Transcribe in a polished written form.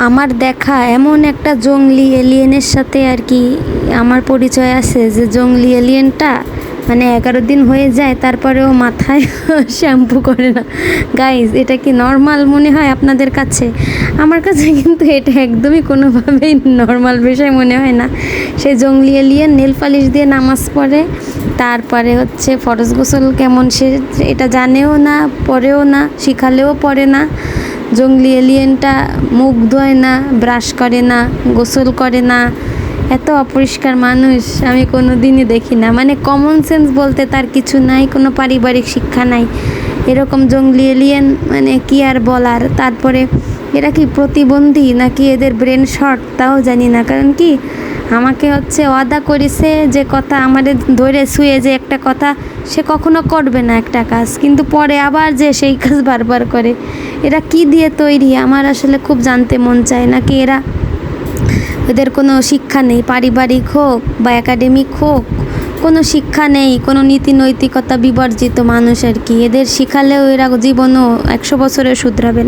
আমার দেখা এমন একটা জংলি এলিয়েনের সাথে আর কি আমার পরিচয় আছে, যে জংলি এলিয়েনটা মানে 11 দিন হয়ে যায় তারপরেও মাথায় শ্যাম্পু করে না। গাইজ, এটা কি নর্মাল মনে হয় আপনাদের কাছে? আমার কাছে কিন্তু এটা একদমই কোনোভাবেই নর্মাল বিষয় মনে হয় না। সেই জংলি এলিয়েন নেল পালিশ দিয়ে নামাজ পড়ে, তারপরে হচ্ছে ফরজ গোসল কেমন সে এটা জানেও না, পড়েও না, শিখালেও পড়ে না। জংলি এলিয়েনটা মুখ ধোয় না, ব্রাশ করে না, গোসল করে না। এত অপরিষ্কার মানুষ আমি কোনো দিনই দেখি না। মানে কমন সেন্স বলতে তার কিছু নাই, কোনো পারিবারিক শিক্ষা নাই। এরকম জংলি এলিয়েন মানে কি আর বলার। তারপরে এরা কি প্রতিবন্ধী নাকি এদের ব্রেন শর্ট তাও জানি না। কারণ কি আমাকে হচ্ছে ওয়াদা করেছে যে কথা আমাদের ধরে শুয়ে যে একটা কথা সে কখনো করবে না একটা কাজ, কিন্তু পরে আবার যে সেই কাজ বারবার করে। এরা কি দিয়ে তৈরি আমার আসলে খুব জানতে মন চায়। নাকি এদের কোনো শিক্ষা নেই, পারিবারিক হোক বা একাডেমিক হোক, কোনো শিক্ষা নেই, কোনো নীতি নৈতিকতা বিবর্জিত মানুষ আর কি। এদের শিখালেও এরা জীবনও 100 বছরে শুধরাবে না।